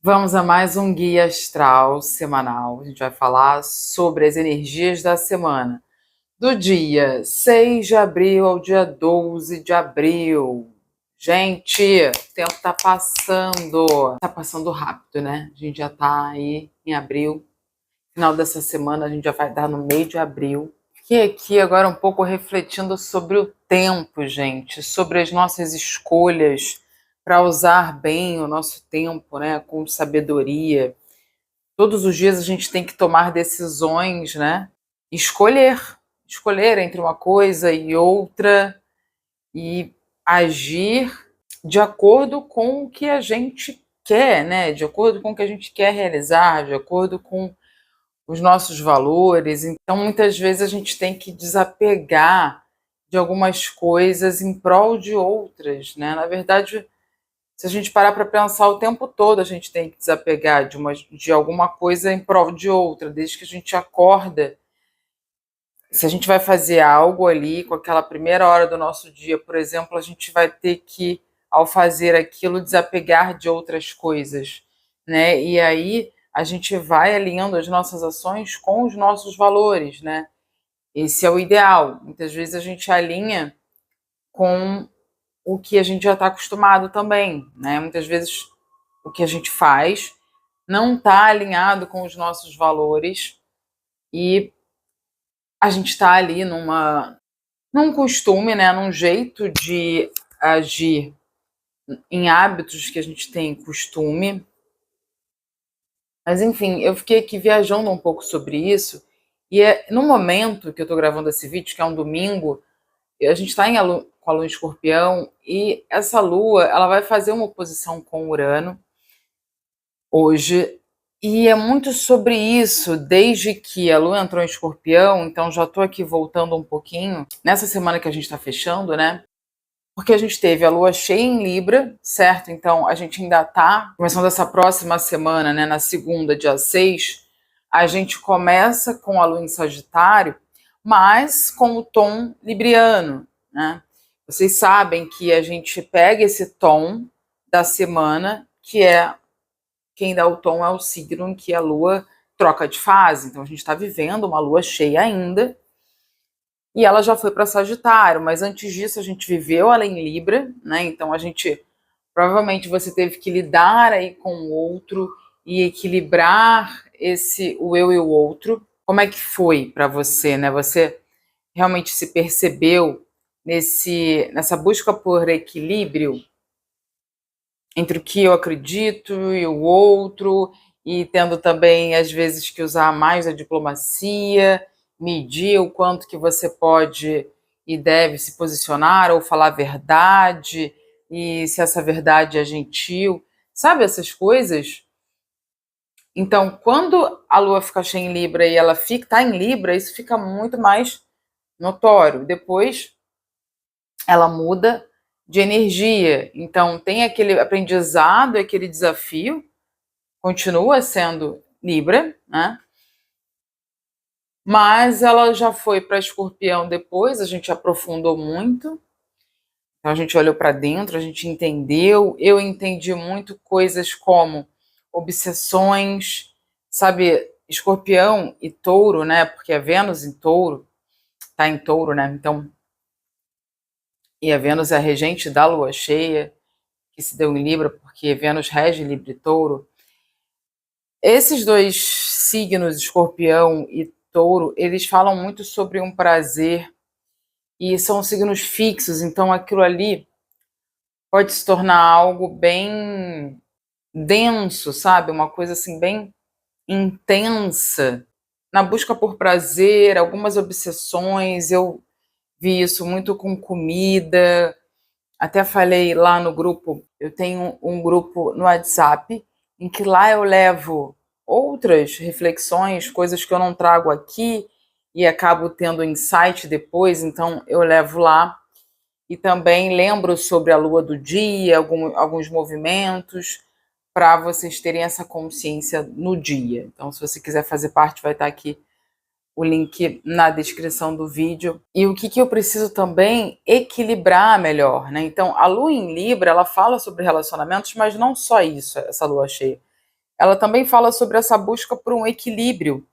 Vamos a mais um guia astral semanal. A gente vai falar sobre as energias da semana, do dia 6 de abril ao dia 12 de abril. Gente, o tempo tá passando rápido, né? A gente já tá aí em abril. Final dessa semana a gente já vai dar no meio de abril. Fiquei aqui agora um pouco refletindo sobre o tempo, gente, sobre as nossas escolhas para usar bem o nosso tempo, né, com sabedoria. Todos os dias a gente tem que tomar decisões, né? Escolher entre uma coisa e outra e agir de acordo com o que a gente quer, né? De acordo com o que a gente quer realizar, de acordo com os nossos valores. Então, muitas vezes a gente tem que desapegar de algumas coisas em prol de outras, né? Na verdade, se a gente parar para pensar o tempo todo, a gente tem que desapegar de alguma coisa em prol de outra, desde que a gente acorda. Se a gente vai fazer algo ali com aquela primeira hora do nosso dia, por exemplo, a gente vai ter que, ao fazer aquilo, desapegar de outras coisas, né? E aí a gente vai alinhando as nossas ações com os nossos valores, né? Esse é o ideal. Muitas vezes a gente alinha com o que a gente já está acostumado também, né? Muitas vezes o que a gente faz não está alinhado com os nossos valores e a gente está ali num costume, né? Num jeito de agir, em hábitos que a gente tem costume. Mas enfim, eu fiquei aqui viajando um pouco sobre isso e no momento que eu estou gravando esse vídeo, que é um domingo, a gente está com a lua em escorpião e essa lua ela vai fazer uma oposição com Urano hoje. E é muito sobre isso, desde que a lua entrou em escorpião, então já estou aqui voltando um pouquinho, nessa semana que a gente está fechando, né? Porque a gente teve a lua cheia em Libra, certo? Então a gente ainda está começando essa próxima semana, né? Na segunda, dia 6, a gente começa com a lua em Sagitário, mas com o tom libriano, né? Vocês sabem que a gente pega esse tom da semana, que é quem dá o tom é o signo em que a lua troca de fase. Então a gente está vivendo uma lua cheia ainda, e ela já foi para Sagitário, mas antes disso a gente viveu ela em Libra, né? Então a gente, provavelmente você teve que lidar aí com o outro e equilibrar o eu e o outro. Como é que foi para você, né? Você realmente se percebeu nessa busca por equilíbrio entre o que eu acredito e o outro, e tendo também, às vezes, que usar mais a diplomacia, medir o quanto que você pode e deve se posicionar ou falar a verdade, e se essa verdade é gentil, sabe essas coisas? Então, quando a lua fica cheia em Libra e ela está em Libra, isso fica muito mais notório. Depois, ela muda de energia. Então, tem aquele aprendizado, aquele desafio, continua sendo Libra, né? Mas ela já foi para Escorpião depois, a gente aprofundou muito. Então, a gente olhou para dentro, a gente entendeu. Eu entendi muito coisas como obsessões, sabe? Escorpião e Touro, né? Porque é Vênus em Touro, tá em Touro, né? Então, e a Vênus é a regente da lua cheia, que se deu em Libra, porque Vênus rege Libra e Touro. Esses dois signos, Escorpião e Touro, eles falam muito sobre um prazer e são signos fixos, então aquilo ali pode se tornar algo bem denso, sabe? Uma coisa assim bem intensa, na busca por prazer, algumas obsessões. Eu vi isso muito com comida. Até falei lá no grupo, eu tenho um grupo no WhatsApp, em que lá eu levo outras reflexões, coisas que eu não trago aqui e acabo tendo insight depois, então eu levo lá. E também lembro sobre a lua do dia, alguns movimentos, para vocês terem essa consciência no dia. Então, se você quiser fazer parte, vai estar aqui o link na descrição do vídeo. E o que eu preciso também equilibrar melhor, né? Então, a lua em Libra, ela fala sobre relacionamentos, mas não só isso, essa lua cheia. ela também fala sobre essa busca por um equilíbrio.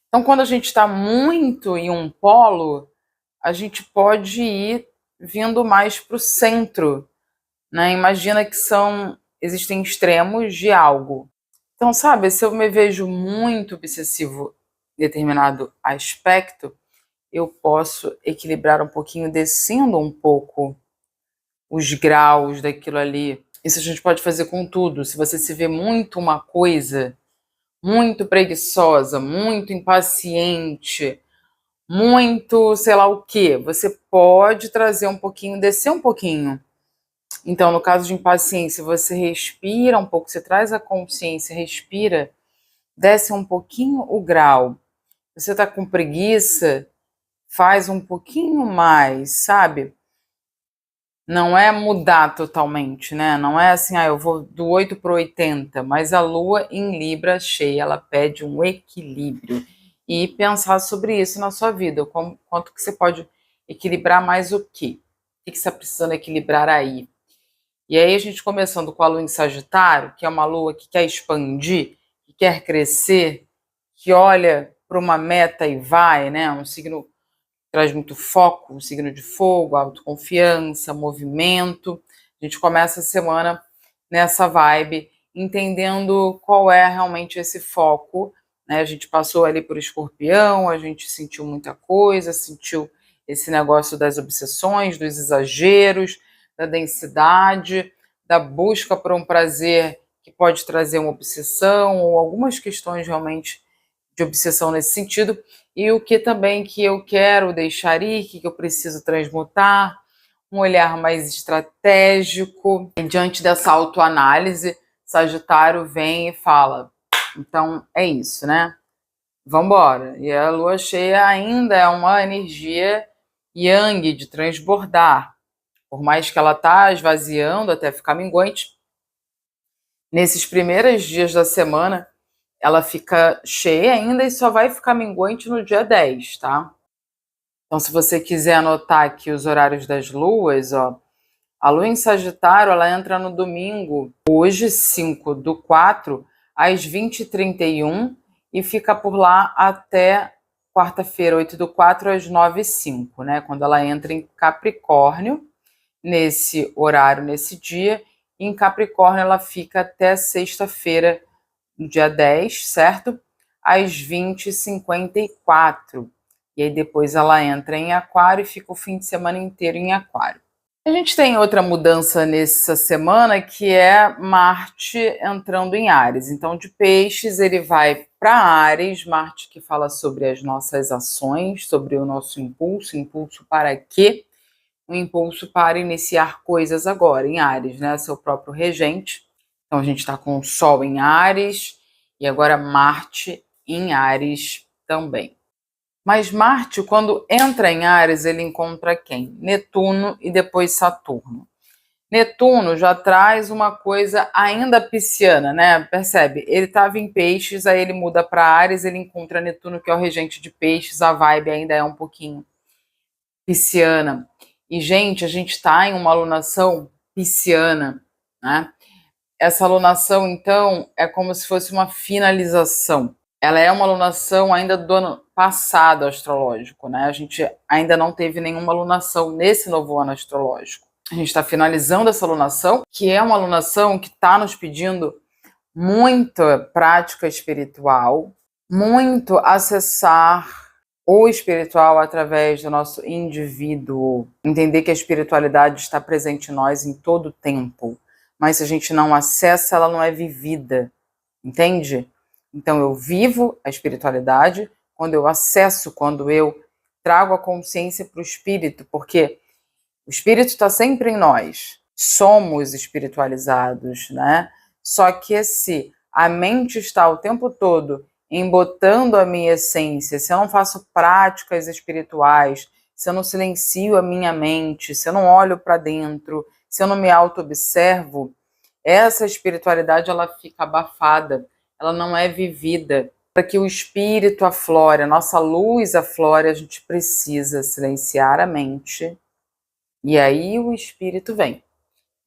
Então, quando a gente está muito em um polo, a gente pode ir vindo mais para o centro, né? Imagina que existem extremos de algo. Então, sabe, se eu me vejo muito obsessivo em determinado aspecto, eu posso equilibrar um pouquinho, descendo um pouco os graus daquilo ali. Isso a gente pode fazer com tudo. Se você se vê muito uma coisa, muito preguiçosa, muito impaciente, muito sei lá o quê, você pode trazer um pouquinho, descer um pouquinho. Então, no caso de impaciência, você respira um pouco, você traz a consciência, respira, desce um pouquinho o grau. Você tá com preguiça, faz um pouquinho mais, sabe? Não é mudar totalmente, né? Não é assim, eu vou do 8 para o 80, mas a lua em Libra cheia, ela pede um equilíbrio. E pensar sobre isso na sua vida, quanto que você pode equilibrar mais o quê? O que você está precisando equilibrar aí? E aí a gente começando com a lua em Sagitário, que é uma lua que quer expandir, que quer crescer, que olha para uma meta e vai, né? Um signo traz muito foco, um signo de fogo, autoconfiança, movimento. A gente começa a semana nessa vibe, entendendo qual é realmente esse foco, né? A gente passou ali por Escorpião, a gente sentiu muita coisa, sentiu esse negócio das obsessões, dos exageros, da densidade, da busca por um prazer que pode trazer uma obsessão, ou algumas questões realmente de obsessão nesse sentido, e o que também que eu quero deixar ir, que eu preciso transmutar, um olhar mais estratégico. E diante dessa autoanálise, Sagitário vem e fala, então é isso, né? Vambora. E a lua cheia ainda é uma energia yang, de transbordar. Por mais que ela tá esvaziando até ficar minguante, nesses primeiros dias da semana, ela fica cheia ainda e só vai ficar minguante no dia 10, tá? Então, se você quiser anotar aqui os horários das luas, ó, a lua em Sagitário, ela entra no domingo, hoje, 5/4, às 20h31, e fica por lá até quarta-feira, 8/4, às 9h05, né? Quando ela entra em Capricórnio, nesse horário, nesse dia, e em Capricórnio ela fica até sexta-feira, no dia 10, certo? Às 20h54. E aí depois ela entra em Aquário e fica o fim de semana inteiro em Aquário. A gente tem outra mudança nessa semana, que é Marte entrando em Áries. Então, de Peixes, ele vai para Áries, Marte que fala sobre as nossas ações, sobre o nosso impulso para quê? Um impulso para iniciar coisas agora, em Áries, né? Seu próprio regente. Então, a gente está com o Sol em Áries e agora Marte em Áries também. Mas Marte, quando entra em Áries, ele encontra quem? Netuno e depois Saturno. Netuno já traz uma coisa ainda pisciana, né? Percebe? Ele estava em Peixes, aí ele muda para Áries, ele encontra Netuno, que é o regente de Peixes, a vibe ainda é um pouquinho pisciana. E, gente, a gente está em uma alunação pisciana, né? Essa alunação, então, é como se fosse uma finalização. Ela é uma alunação ainda do ano passado astrológico, né? A gente ainda não teve nenhuma alunação nesse novo ano astrológico. A gente está finalizando essa alunação, que é uma alunação que está nos pedindo muita prática espiritual, muito acessar o espiritual através do nosso indivíduo, entender que a espiritualidade está presente em nós em todo o tempo, mas se a gente não acessa, ela não é vivida, entende? Então eu vivo a espiritualidade quando eu acesso, quando eu trago a consciência para o espírito, porque o espírito está sempre em nós, somos espiritualizados, né? Só que se a mente está o tempo todo embotando a minha essência, se eu não faço práticas espirituais, se eu não silencio a minha mente, se eu não olho para dentro, se eu não me auto-observo, essa espiritualidade ela fica abafada, ela não é vivida. Para que o espírito aflore, a nossa luz aflore, a gente precisa silenciar a mente, e aí o espírito vem.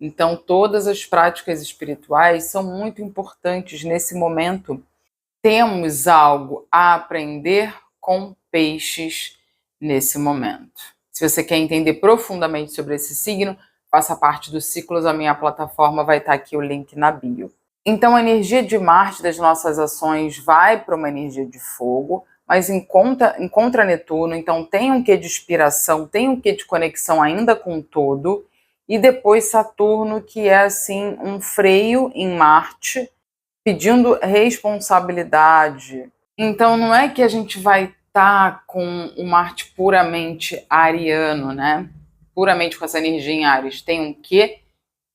Então, todas as práticas espirituais são muito importantes nesse momento. Temos algo a aprender com peixes nesse momento. Se você quer entender profundamente sobre esse signo, faça parte dos ciclos, a minha plataforma vai estar aqui o link na bio. Então, a energia de Marte das nossas ações vai para uma energia de fogo, mas encontra Netuno, então tem um quê de inspiração, tem um quê de conexão ainda com o todo, e depois Saturno, que é assim um freio em Marte, pedindo responsabilidade. Então não é que a gente vai estar com o Marte puramente ariano, né? Puramente com essa energia em Áries. Tem um quê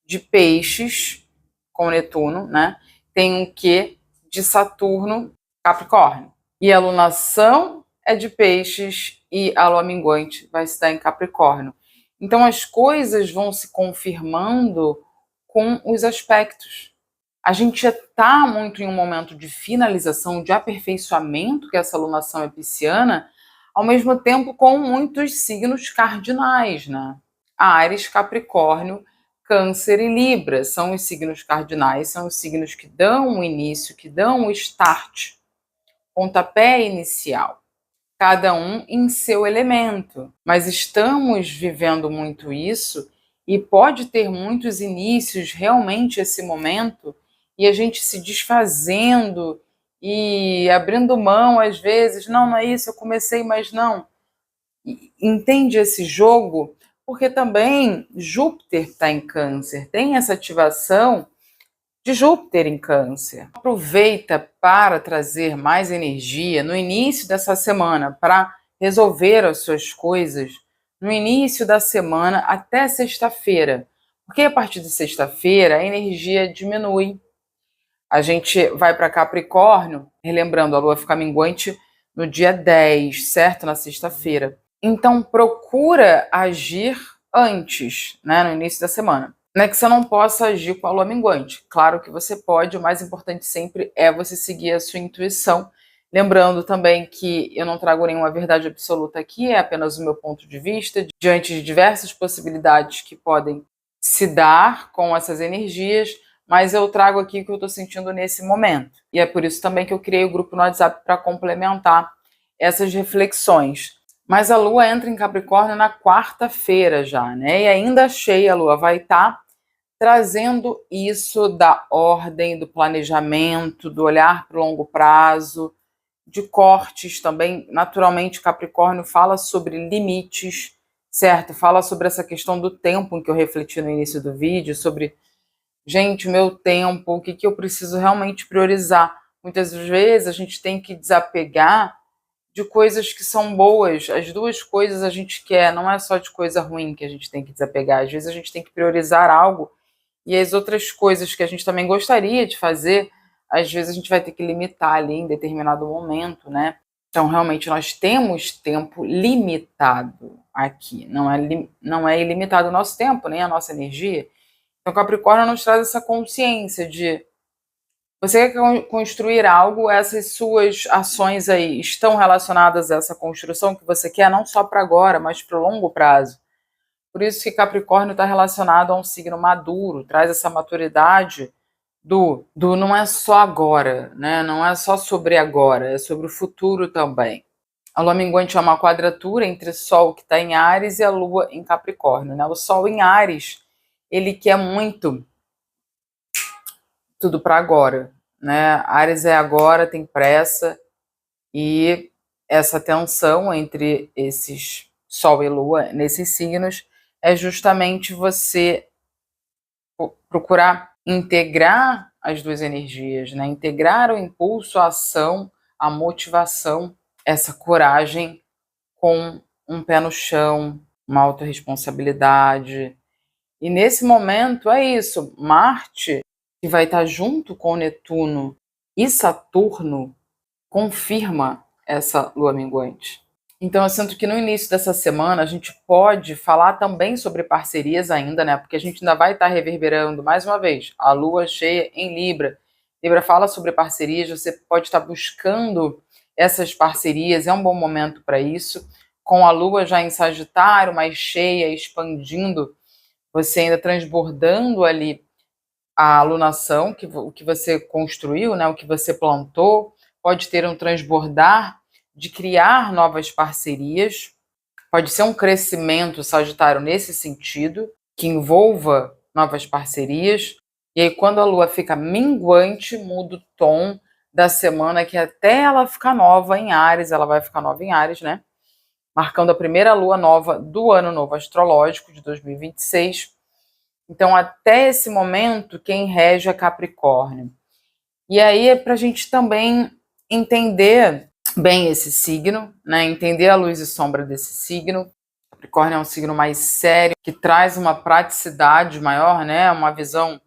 de peixes com Netuno, né? Tem um quê de Saturno, Capricórnio. E a lunação é de peixes e a lua minguante vai estar em Capricórnio. Então as coisas vão se confirmando com os aspectos. A gente está muito em um momento de finalização, de aperfeiçoamento, que é essa alunação é pisciana, ao mesmo tempo com muitos signos cardinais, né? Áries, Capricórnio, Câncer e Libra são os signos cardinais, são os signos que dão o início, que dão o start, pontapé inicial, cada um em seu elemento. Mas estamos vivendo muito isso e pode ter muitos inícios realmente esse momento e a gente se desfazendo e abrindo mão às vezes, não é isso, eu comecei, mas não. Entende esse jogo? Porque também Júpiter está em Câncer, tem essa ativação de Júpiter em Câncer. Aproveita para trazer mais energia no início dessa semana para resolver as suas coisas no início da semana até sexta-feira. Porque a partir de sexta-feira a energia diminui. A gente vai para Capricórnio, relembrando, a lua fica minguante no dia 10, certo? Na sexta-feira. Então procura agir antes, né, no início da semana. Não é que você não possa agir com a lua minguante. Claro que você pode, o mais importante sempre é você seguir a sua intuição. Lembrando também que eu não trago nenhuma verdade absoluta aqui, é apenas o meu ponto de vista, diante de diversas possibilidades que podem se dar com essas energias, mas eu trago aqui o que eu estou sentindo nesse momento. E é por isso também que eu criei o grupo no WhatsApp para complementar essas reflexões. Mas a lua entra em Capricórnio na quarta-feira já, né? E ainda cheia, a lua vai estar trazendo isso da ordem, do planejamento, do olhar para o longo prazo, de cortes também. Naturalmente, Capricórnio fala sobre limites, certo? Fala sobre essa questão do tempo, em que eu refleti no início do vídeo, sobre, gente, o meu tempo, o que eu preciso realmente priorizar. Muitas vezes a gente tem que desapegar de coisas que são boas. As duas coisas a gente quer, não é só de coisa ruim que a gente tem que desapegar. Às vezes a gente tem que priorizar algo e as outras coisas que a gente também gostaria de fazer, às vezes a gente vai ter que limitar ali em determinado momento, né? Então, realmente, nós temos tempo limitado aqui. Não é ilimitado o nosso tempo, nem a nossa energia. Então, Capricórnio nos traz essa consciência de você quer construir algo, essas suas ações aí estão relacionadas a essa construção que você quer, não só para agora, mas para o longo prazo. Por isso que Capricórnio está relacionado a um signo maduro, traz essa maturidade do não é só agora, né? Não é só sobre agora, é sobre o futuro também. A lua minguante é uma quadratura entre Sol, que está em Áries, e a lua em Capricórnio, né? O Sol em Áries, ele quer muito tudo para agora, né? Áries é agora, tem pressa, e essa tensão entre esses Sol e Lua, nesses signos, é justamente você procurar integrar as duas energias, né? Integrar o impulso, a ação, a motivação, essa coragem com um pé no chão, uma autorresponsabilidade. E nesse momento é isso, Marte, que vai estar junto com Netuno e Saturno, confirma essa lua minguante. Então eu sinto que no início dessa semana a gente pode falar também sobre parcerias ainda, né? Porque a gente ainda vai estar reverberando mais uma vez a lua cheia em Libra. Libra fala sobre parcerias, você pode estar buscando essas parcerias, é um bom momento para isso. Com a lua já em Sagitário, mais cheia, expandindo, você ainda transbordando ali a alunação, o que você construiu, né, o que você plantou, pode ter um transbordar de criar novas parcerias, pode ser um crescimento Sagitário nesse sentido, que envolva novas parcerias, e aí quando a Lua fica minguante, muda o tom da semana, que até ela ficar nova em Áries, ela vai ficar nova em Áries, né? Marcando a primeira Lua nova do Ano Novo Astrológico de 2026. Então, até esse momento, quem rege é Capricórnio. E aí é para a gente também entender bem esse signo, né? Entender a luz e sombra desse signo. Capricórnio é um signo mais sério, que traz uma praticidade maior, né? Uma visão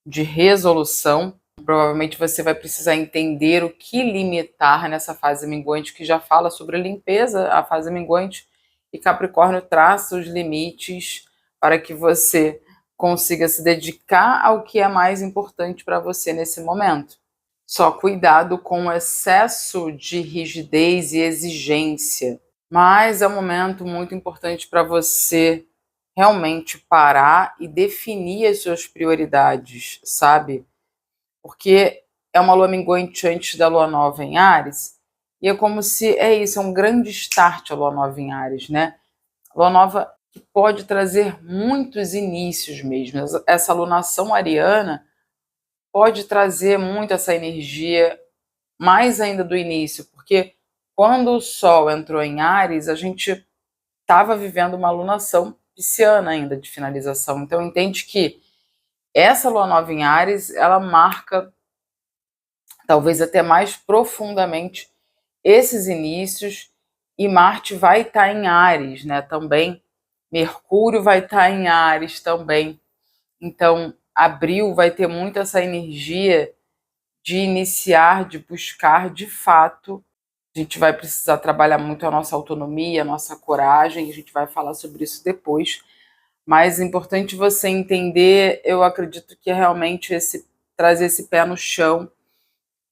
de resolução. Provavelmente você vai precisar entender o que limitar nessa fase minguante, que já fala sobre a limpeza, a fase minguante, e Capricórnio traça os limites para que você consiga se dedicar ao que é mais importante para você nesse momento. Só cuidado com o excesso de rigidez e exigência. Mas é um momento muito importante para você realmente parar e definir as suas prioridades, sabe? Porque é uma lua minguante antes da lua nova em Áries, e é como se, é isso, é um grande start a lua nova em Áries, né? A lua nova que pode trazer muitos inícios mesmo. Essa alunação ariana pode trazer muito essa energia, mais ainda do início, porque quando o Sol entrou em Áries, a gente estava vivendo uma alunação pisciana ainda de finalização. Então entende que essa lua nova em Áries, ela marca talvez até mais profundamente esses inícios, e Marte vai estar em Áries, né, também. Mercúrio vai estar em Áries também. Então, abril vai ter muito essa energia de iniciar, de buscar de fato. A gente vai precisar trabalhar muito a nossa autonomia, a nossa coragem, a gente vai falar sobre isso depois. Mas é importante você entender, eu acredito que é realmente trazer esse pé no chão,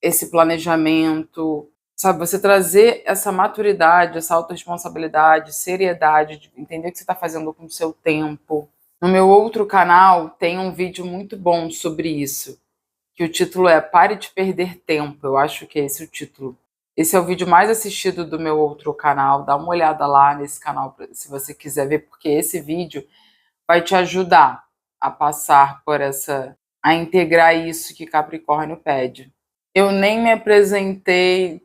esse planejamento, sabe? Você trazer essa maturidade, essa autorresponsabilidade, seriedade, de entender o que você está fazendo com o seu tempo. No meu outro canal tem um vídeo muito bom sobre isso, que o título é Pare de Perder Tempo. Eu acho que é esse o título. Esse é o vídeo mais assistido do meu outro canal. Dá uma olhada lá nesse canal se você quiser ver, porque esse vídeo vai te ajudar a passar por a integrar isso que Capricórnio pede. Eu nem me apresentei.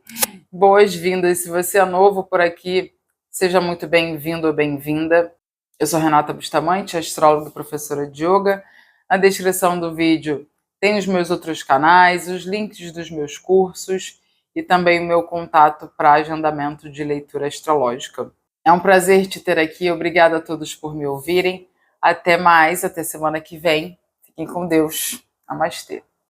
Boas-vindas. Se você é novo por aqui, seja muito bem-vindo ou bem-vinda. Eu sou Renata Bustamante, astróloga e professora de yoga. Na descrição do vídeo tem os meus outros canais, os links dos meus cursos e também o meu contato para agendamento de leitura astrológica. É um prazer te ter aqui. Obrigada a todos por me ouvirem. Até mais, até semana que vem. Fiquem com Deus. Namastê.